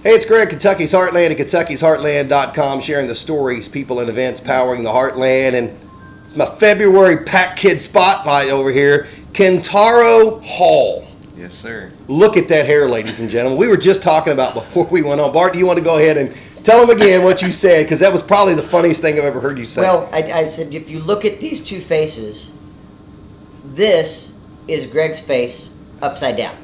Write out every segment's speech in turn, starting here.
Hey, it's Greg, Kentucky's Heartland at Kentucky'sHeartland.com, sharing the stories, people, and events powering the Heartland. And it's my February PAC Kid Spotlight over here. Kentaro Hall. Yes, sir. Look at that hair, ladies and gentlemen. We were just talking about before we went on. Bart, do you want to go ahead and tell them again what you said? Because that was probably the funniest thing I've ever heard you say. Well, I said if you look at these two faces, this is Greg's face upside down.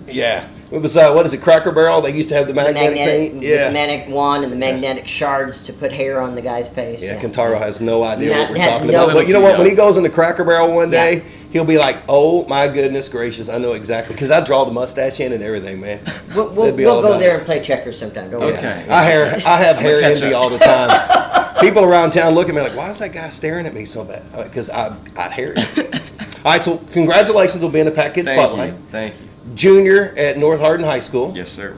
Yeah. It was, what is it, Cracker Barrel? They used to have the magnetic thing? Yeah. The magnetic wand and the magnetic shards to put hair on the guy's face. Yeah, Kentaro has no idea what we're talking no about. But you know what? When he goes into Cracker Barrel one day, he'll be like, oh, my goodness gracious, I know exactly. Because I draw the mustache in and everything, man. We'll go there and play checkers sometime. Don't worry. Okay. I have hair envy all the time. People around town look at me like, why is that guy staring at me so bad? Because I hair envy. All right, so congratulations on being the PAC Kid Spotlight. Thank you. Junior at North Hardin High School. Yes, sir.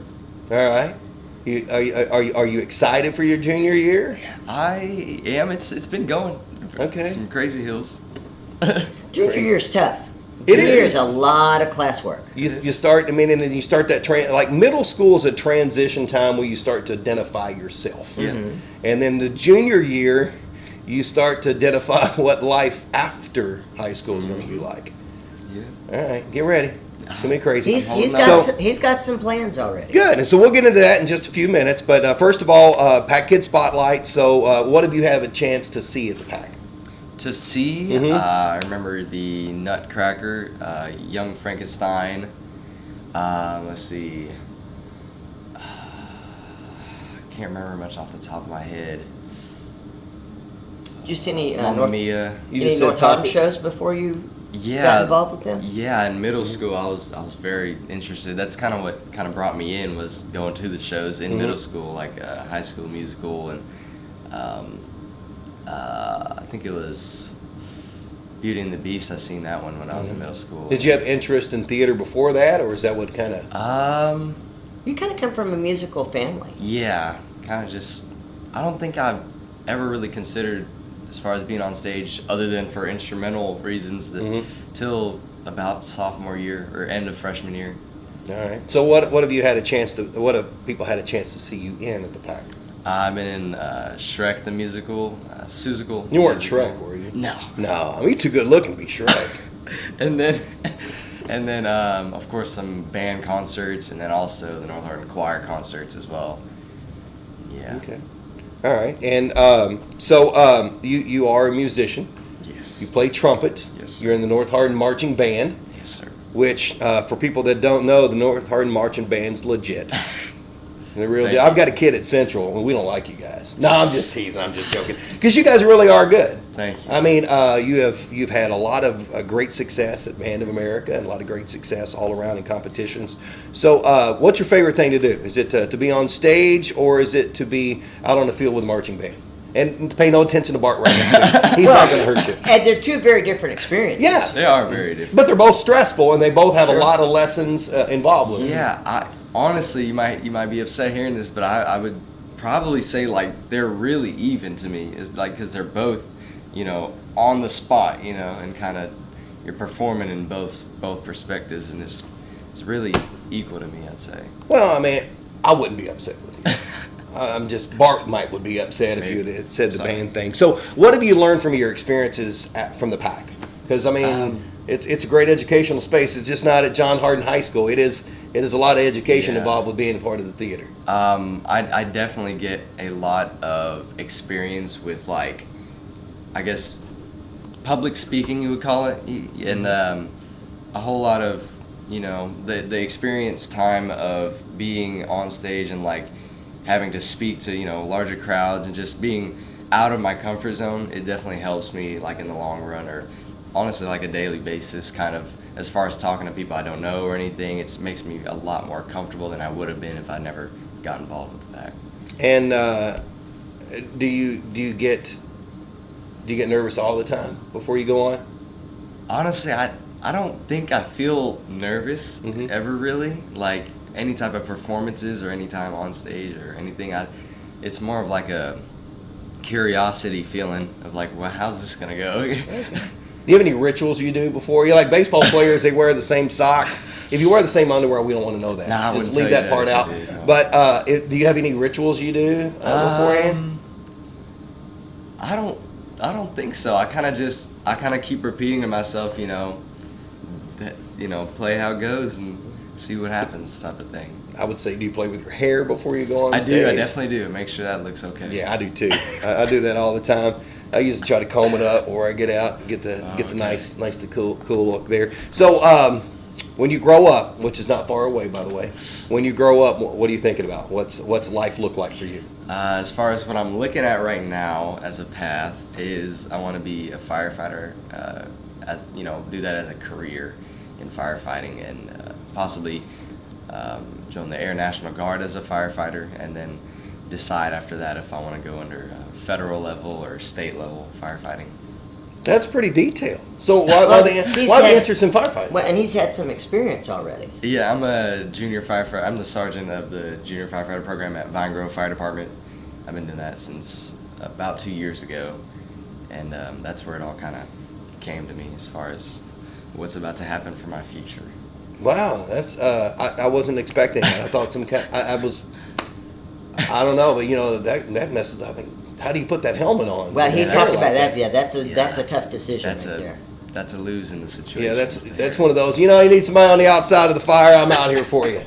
All right. Are you excited for your junior year? I am. It's been going. Okay. Some crazy hills. Junior year's tough. It Junior is. year's a lot of classwork. You start. I mean, and then you start that like middle school is a transition time where you start to identify yourself. Yeah. Mm-hmm. And then the junior year, you start to identify what life after high school is going to be like. Yeah. All right, get ready. It's gonna be crazy. He's got some plans already. Good, and so we'll get into that in just a few minutes. But first of all, PAC Kid Spotlight. So, what have you had a chance to see at the PAC? To see, Mm-hmm. I remember the Nutcracker, Young Frankenstein. Let's see. I can't remember much off the top of my head. Did you see any Mamma Mia. any North Hardin shows before you got involved with them? Yeah, in middle school, I was very interested. That's kind of what brought me in, was going to the shows in middle school, like High School Musical, and I think it was Beauty and the Beast. I seen that one when I was in middle school. Did you have interest in theater before that, or is that what kind of? You kind of come from a musical family. Yeah, kind of just. I don't think I've ever really considered, as far as being on stage, other than for instrumental reasons, that till about sophomore year or end of freshman year. All right. So what have you had a chance to? What have people had a chance to see you in at the PAC? I've been in Shrek the musical, Seussical. You weren't musical. Shrek, were you? No. No, I mean, you're too good looking to be Shrek. and then of course some band concerts, and then also the North Hardin Choir concerts as well. Yeah. Okay. All right. And so you are a musician. Yes. You play trumpet. Yes, sir. You're in the North Hardin Marching Band. Yes, sir. Which, for people that don't know, the North Hardin Marching Band's legit. The real Thank deal. you. I've got a kid at Central, and we don't like you guys. No, I'm just teasing. I'm just joking. Because you guys really are good. Thank you. I mean, you've had a lot of great success at Band of America and a lot of great success all around in competitions. So, what's your favorite thing to do? Is it to be on stage, or is it to be out on the field with a marching band? And pay no attention to Bart right now. He's not going to hurt you. And they're two very different experiences. Yeah. They are very different. But they're both stressful, and they both have Sure. a lot of lessons involved with them. Yeah, honestly, you might be upset hearing this, but I would probably say, like, they're really even to me. It's like, because they're both, on the spot, and kind of you're performing in both perspectives, and it's really equal to me, I'd say. Well, I mean, I wouldn't be upset with you. Bart would be upset if you had said the band thing. So, what have you learned from your experiences from the PAC? Because I mean, it's a great educational space. It's just not at John Hardin High School. It is a lot of education involved with being part of the theater. I definitely get a lot of experience with, like, I guess, public speaking, you would call it, and a whole lot of, the experience time of being on stage and, like, having to speak to, larger crowds and just being out of my comfort zone. It definitely helps me, like, in the long run, or honestly, like, a daily basis, kind of, as far as talking to people I don't know or anything. It makes me a lot more comfortable than I would have been if I never got involved with the PAC. And do you get nervous all the time before you go on? Honestly, I don't think I feel nervous ever, really. Like, any type of performances or any time on stage or anything, it's more of like a curiosity feeling of, like, well, how's this gonna go? Do you have any rituals you do before? You like baseball players, they wear the same socks. If you wear the same underwear, we don't want to know that. Nah, I just wouldn't leave tell that you part that out. if I did, no. But do you have any rituals you do beforehand? I don't think so. I kind of keep repeating to myself, that play how it goes and see what happens, type of thing. I would say, do you play with your hair before you go on I stage? do. I definitely do. Make sure that looks okay. Yeah, I do too. I do that all the time. I usually try to comb it up before I get out and get the Okay. nice to cool look there. So when you grow up, which is not far away by the way, when you grow up, what are you thinking about? What's life look like for you? As far as what I'm looking at right now as a path is I want to be a firefighter, do that as a career in firefighting, and possibly join the Air National Guard as a firefighter, and then decide after that if I want to go under federal level or state level firefighting. That's pretty detailed. So why the interest in firefighting? Well, and he's had some experience already. Yeah, I'm a junior firefighter. I'm the sergeant of the junior firefighter program at Vine Grove Fire Department. I've been doing that since about 2 years ago, and that's where it all kind of came to me as far as what's about to happen for my future. Wow, that's I wasn't expecting that. I thought I don't know, but that messes up. I mean, how do you put that helmet on? Well, he Yeah, talked that's- about that. Yeah, that's a tough decision That's right there. that's a lose in the situation. Yeah, that's one of those. You need somebody on the outside of the fire. I'm out here for you.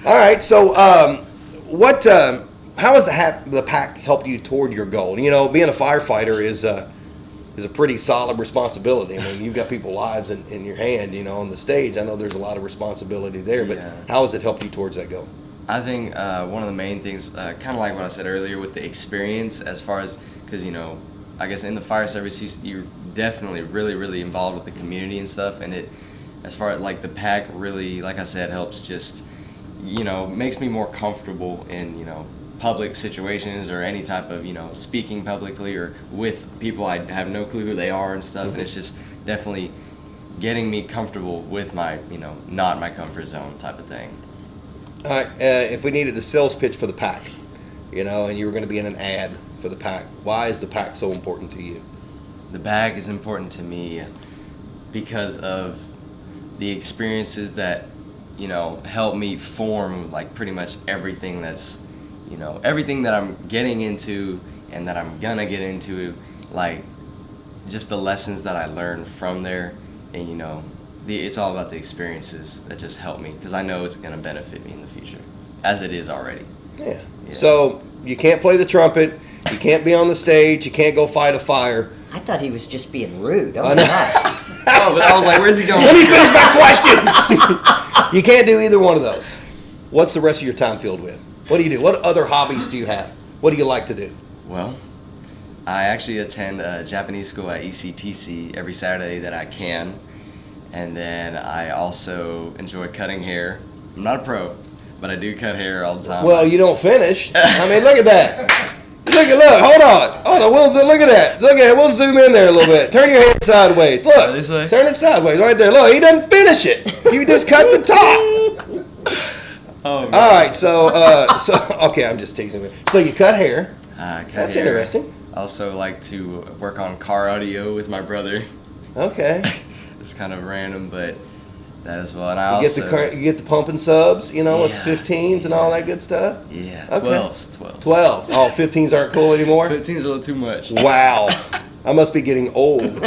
All right. So, how has the PAC helped you toward your goal? Being a firefighter is a pretty solid responsibility. I mean, you've got people's lives in your hand. On the stage, I know there's a lot of responsibility there. But Yeah. how has it helped you towards that goal? I think one of the main things, kind of like what I said earlier with the experience, as far as, because, I guess in the fire service, you're definitely really, really involved with the community and stuff. And as far as like the PAC really, like I said, helps just, makes me more comfortable in, public situations or any type of, speaking publicly or with people I have no clue who they are and stuff. Mm-hmm. And it's just definitely getting me comfortable with my, not my comfort zone type of thing. All right. If we needed a sales pitch for the PAC, and you were going to be in an ad for the PAC, why is the PAC so important to you? The PAC is important to me because of the experiences that, help me form like pretty much everything that's, everything that I'm getting into and that I'm gonna get into, like just the lessons that I learned from there, and it's all about the experiences that just help me, because I know it's gonna benefit me in the future, as it is already. Yeah. So you can't play the trumpet, you can't be on the stage, you can't go fight a fire. I thought he was just being rude. Oh I my know. gosh. Oh, but I was like, where's he going? Let me finish my question. You can't do either one of those. What's the rest of your time filled with? What do you do? What other hobbies do you have? What do you like to do? Well, I actually attend Japanese school at ECTC every Saturday that I can. And then I also enjoy cutting hair. I'm not a pro, but I do cut hair all the time. Well, you don't finish. I mean, look at that. Look, hold on. Look at that. Look at it. We'll zoom in there a little bit. Turn your head sideways. Look. This way? Turn it sideways right there. Look, he doesn't finish it. You just cut the top. Oh, All right, so okay, I'm just teasing you. So you cut hair. That's hair. interesting. I also like to work on car audio with my brother. Okay. It's kind of random, but that as well. And I You get the pumping subs, with the Yeah. 15s and all that good stuff. Yeah, Okay. 12s. 12s. Oh, 15s aren't cool anymore. 15s are a little too much. Wow. I must be getting old.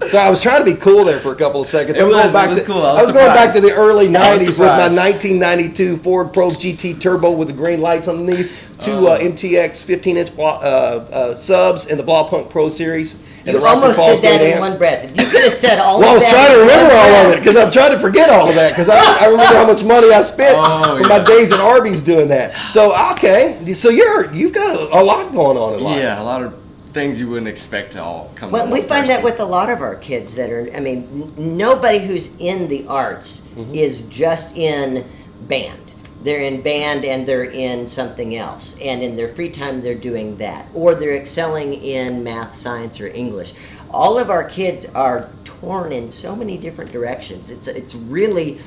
So I was trying to be cool there for a couple of seconds. It was cool. I was going back to surprised. the early I was 90s with my surprised. 1992 Ford Probe GT Turbo with the green lights underneath, two MTX 15-inch subs in the Blaupunkt Pro Series. And You the Rocky almost Falls did that Great in Amp. one breath. If you could have said all Well, I of was that. trying to in one remember all of breath. it because I'm trying to forget all of that because I remember how much money I spent Oh, for my yeah. days at Arby's doing that. So okay, so you've got a lot going on in life. Yeah, a lot of things you wouldn't expect to all come Well, to we one find that person. with a lot of our kids that are, nobody who's in the arts is just in band. They're in band and they're in something else. And in their free time, they're doing that. Or they're excelling in math, science, or English. All of our kids are torn in so many different directions. It's really,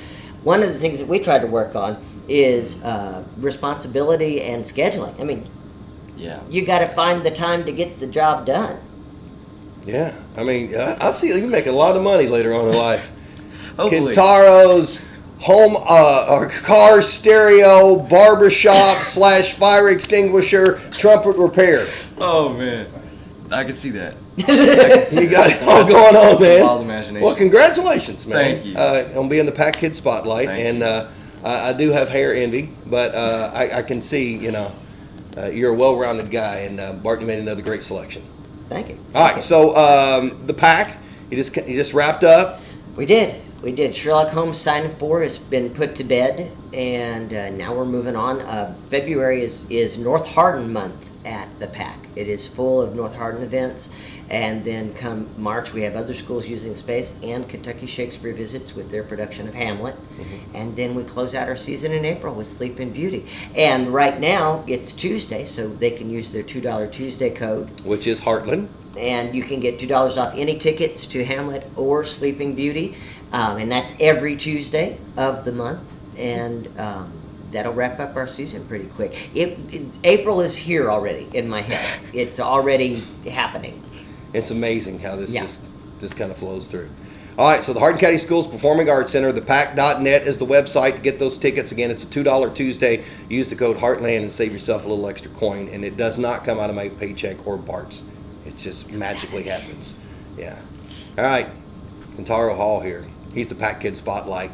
one of the things that we try to work on is responsibility and scheduling. Yeah. You got to find the time to get the job done. Yeah, I mean, I see you make a lot of money later on in life. Hopefully. Kentaro's home or car stereo barbershop / fire extinguisher trumpet repair. Oh man, I can see that. You got it all going on, It's a man. wild imagination. Well, congratulations, man. Thank you. On being the PAC Kid Spotlight, Thank and you. I do have hair envy, but I can see, you're a well-rounded guy, and Barton made another great selection. Thank you. All right, so the PAC, you just wrapped up. We did. Sherlock Holmes Sign 4 has been put to bed, and now we're moving on. February is North Hardin month at the PAC. It is full of North Hardin events, and then come March we have other schools using the space, and Kentucky Shakespeare visits with their production of Hamlet, and then we close out our season in April with Sleeping Beauty. And right now it's Tuesday, so they can use their $2 Tuesday code, Which is Heartland. and you can get $2 off any tickets to Hamlet or Sleeping Beauty, and that's every Tuesday of the month, and that'll wrap up our season pretty quick. April is here already in my head. It's already happening. It's amazing how this Yeah. just kind of flows through. All right, so the Hardin County Schools Performing Arts Center, thepac.net is the website to get those tickets. Again, it's a $2 Tuesday. Use the code Heartland and save yourself a little extra coin, and it does not come out of my paycheck or Bart's. It just magically happens. Yeah. All right, Kentaro Hall here. He's the PAC Kid Spotlight.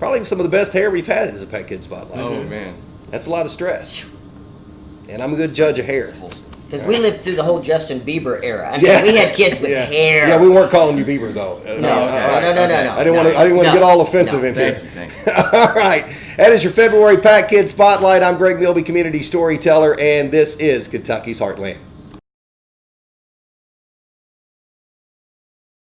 Probably some of the best hair we've had as a PAC Kid Spotlight. Oh man, That's a lot of stress. And I'm a good judge of hair. it's wholesome. Because we lived through the whole Justin Bieber era. I mean, Yeah. we had kids with Yeah. hair. Yeah, we weren't calling you Bieber though. No. I didn't want to No. get all offensive No. in here. Thank you. All right, that is your February PAC Kid Spotlight. I'm Greg Milby, community storyteller, and this is Kentucky's Heartland.